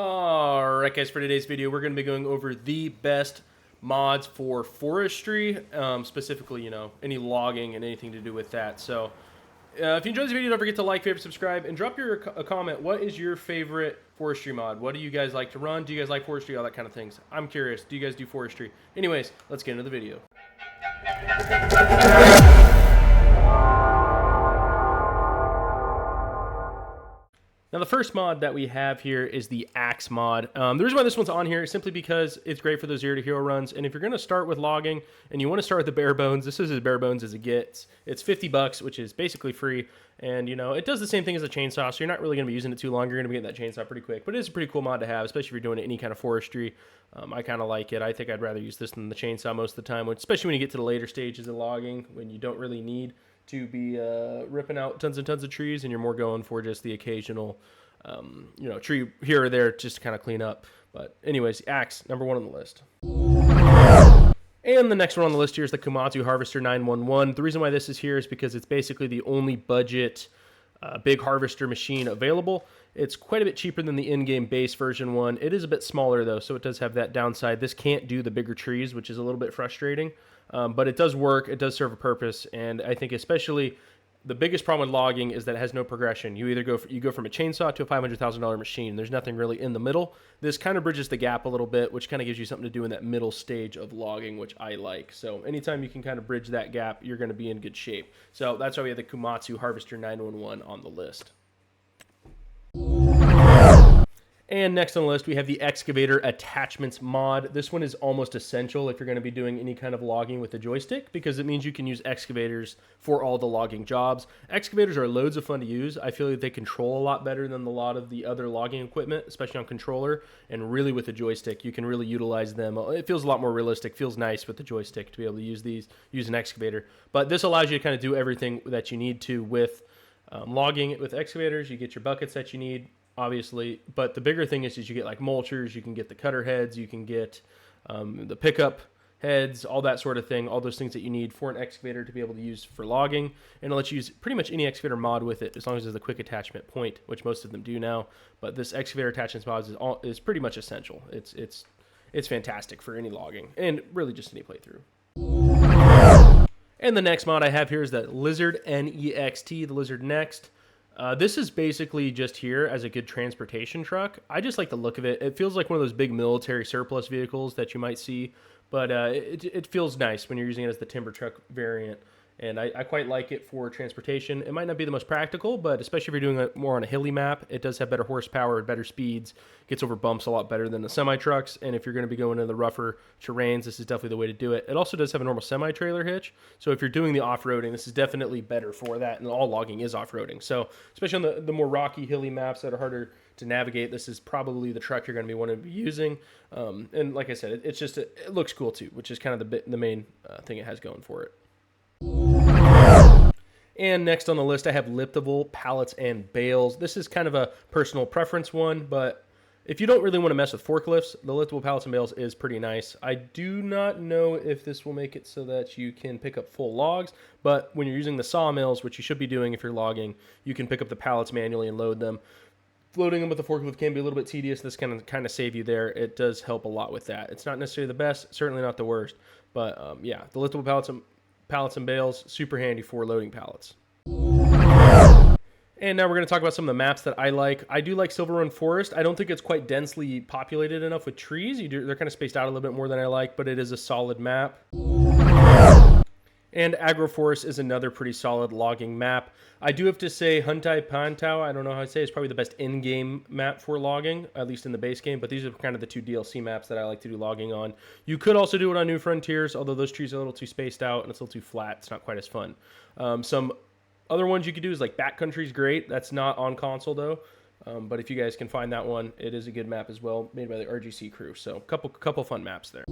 Alright guys, for today's video we're going to be going over the best mods for forestry, specifically, any logging and anything to do with that. So if you enjoyed this video, don't forget to like, favorite, subscribe, and drop a comment. What is your favorite forestry mod? What do you guys like to run? Do you guys like forestry? All that kind of things. I'm curious. Do you guys do forestry? Anyways, let's get into the video. Now, the first mod that we have here is the Axe mod. The reason why this one's on here is simply because it's great for those zero to hero runs. And if you're going to start with logging and you want to start with the bare bones, this is as bare bones as it gets. It's 50 bucks, which is basically free. And, it does the same thing as a chainsaw, so you're not really going to be using it too long. You're going to be getting that chainsaw pretty quick. But it is a pretty cool mod to have, especially if you're doing any kind of forestry. I kind of like it. I think I'd rather use this than the chainsaw most of the time, especially when you get to the later stages of logging, when you don't really need to be ripping out tons and tons of trees, and you're more going for just the occasional tree here or there just to kind of clean up. But anyways, Axe, number one on the list. And the next one on the list here is the Komatsu Harvester 911. The reason why this is here is because it's basically the only budget big harvester machine available. It's quite a bit cheaper than the in-game base version one. It is a bit smaller though, so it does have that downside. This can't do the bigger trees, which is a little bit frustrating, but it does work. It does serve a purpose, and I think especially the biggest problem with logging is that it has no progression. You either go from a chainsaw to a $500,000 machine. There's nothing really in the middle. This kind of bridges the gap a little bit, which kind of gives you something to do in that middle stage of logging, which I like. So anytime you can kind of bridge that gap, you're going to be in good shape. So that's why we have the Komatsu Harvester 911 on the list. And next on the list, we have the Excavator Attachments mod. This one is almost essential if you're going to be doing any kind of logging with a joystick, because it means you can use excavators for all the logging jobs. Excavators are loads of fun to use. I feel like they control a lot better than a lot of the other logging equipment, especially on controller, and really with the joystick, you can really utilize them. It feels a lot more realistic, feels nice with the joystick to be able to use an excavator. But this allows you to kind of do everything that you need to with logging with excavators. You get your buckets that you need, obviously, but the bigger thing is you get like mulchers, you can get the cutter heads, you can get the pickup heads, all that sort of thing, all those things that you need for an excavator to be able to use for logging, and it'll let you use pretty much any excavator mod with it as long as there's a quick attachment point, which most of them do now. But this excavator attachments mod is pretty much essential. It's fantastic for any logging and really just any playthrough. And the next mod I have here is the Lizard NEXT, the Lizard Next. This is basically just here as a good transportation truck. I just like the look of it. It feels like one of those big military surplus vehicles that you might see, but it feels nice when you're using it as the timber truck variant. And I quite like it for transportation. It might not be the most practical, but especially if you're doing it more on a hilly map, it does have better horsepower, better speeds, gets over bumps a lot better than the semi-trucks. And if you're going to be going into the rougher terrains, this is definitely the way to do it. It also does have a normal semi-trailer hitch. So if you're doing the off-roading, this is definitely better for that. And all logging is off-roading. So especially on the more rocky, hilly maps that are harder to navigate, this is probably the truck you're going to be wanting to be using. And like I said, it looks cool too, which is kind of the main thing it has going for it. And next on the list, I have liftable pallets and bales. This is kind of a personal preference one, but if you don't really want to mess with forklifts, the liftable pallets and bales is pretty nice. I do not know if this will make it so that you can pick up full logs, but when you're using the sawmills, which you should be doing if you're logging, you can pick up the pallets manually and load them. Loading them with the forklift can be a little bit tedious. This can kind of save you there. It does help a lot with that. It's not necessarily the best, certainly not the worst, but yeah, the liftable pallets and bales, super handy for loading pallets. And now we're going to talk about some of the maps that I like. I do like Silver Run Forest. I don't think it's quite densely populated enough with trees. They're kind of spaced out a little bit more than I like, but it is a solid map. And Agroforest is another pretty solid logging map. I do have to say Huntai Pantau, I don't know how I say, is probably the best in-game map for logging, at least in the base game, but these are kind of the two DLC maps that I like to do logging on. You could also do it on New Frontiers, although those trees are a little too spaced out and it's a little too flat. It's not quite as fun. Some other ones you could do is like Backcountry's great. That's not on console though. But if you guys can find that one, it is a good map as well, made by the RGC crew. So couple fun maps there.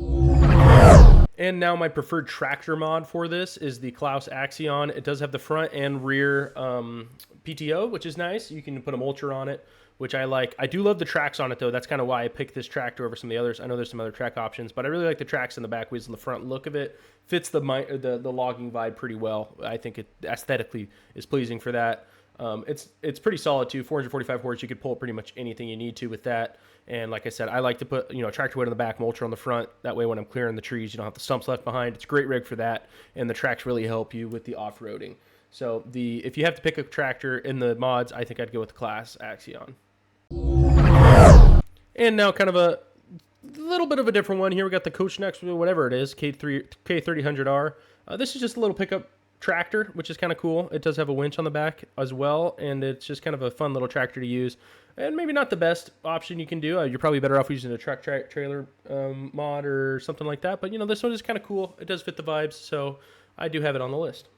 And now my preferred tractor mod for this is the Klaus Axion. It does have the front and rear PTO, which is nice. You can put a mulcher on it, which I like. I do love the tracks on it though. That's kind of why I picked this tractor over some of the others. I know there's some other track options, but I really like the tracks in the back wheels and the front look of it. Fits the logging vibe pretty well. I think it aesthetically is pleasing for that. It's pretty solid too. 445 horse, you could pull pretty much anything you need to with that. And like I said, I like to put tractor wood in the back, mulcher on the front. That way, when I'm clearing the trees, you don't have the stumps left behind. It's a great rig for that, and the tracks really help you with the off-roading. So if you have to pick a tractor in the mods, I think I'd go with the Class Axion. And now kind of a little bit of a different one here. We got the Coach Next, whatever it is, K3000R. This is just a little pickup tractor, which is kind of cool. It does have a winch on the back as well, and it's just kind of a fun little tractor to use. And maybe not the best option you can do. You're probably better off using a truck trailer mod or something like that. But this one is kind of cool. It does fit the vibes, so I do have it on the list.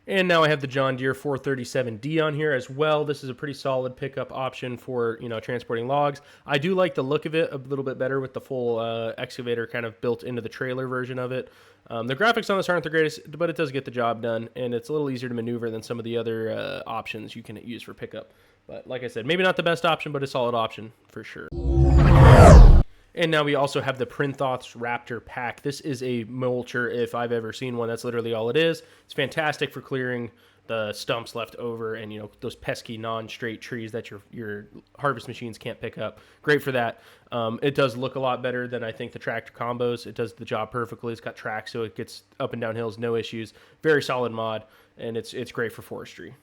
And now I have the John Deere 437D on here as well. This is a pretty solid pickup option for, transporting logs. I do like the look of it a little bit better with the full excavator kind of built into the trailer version of it. The graphics on this aren't the greatest, but it does get the job done, and it's a little easier to maneuver than some of the other options you can use for pickup. But like I said, maybe not the best option, but a solid option for sure. And now we also have the Printhos Raptor Pack. This is a mulcher if I've ever seen one. That's literally all it is. It's fantastic for clearing the stumps left over and those pesky non-straight trees that your harvest machines can't pick up. Great for that. It does look a lot better than I think the tractor combos. It does the job perfectly. It's got tracks, so it gets up and down hills, no issues. Very solid mod, and it's great for forestry.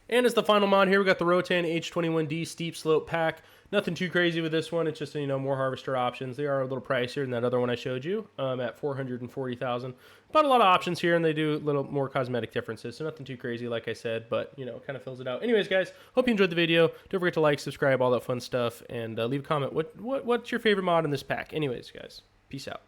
And as the final mod here, we got the Rotan H21D Steep Slope Pack. Nothing too crazy with this one. It's just more harvester options. They are a little pricier than that other one I showed you at $440,000. But a lot of options here, and they do a little more cosmetic differences. So nothing too crazy, like I said, but kind of fills it out. Anyways, guys, hope you enjoyed the video. Don't forget to like, subscribe, all that fun stuff, and leave a comment. What's your favorite mod in this pack? Anyways, guys, peace out.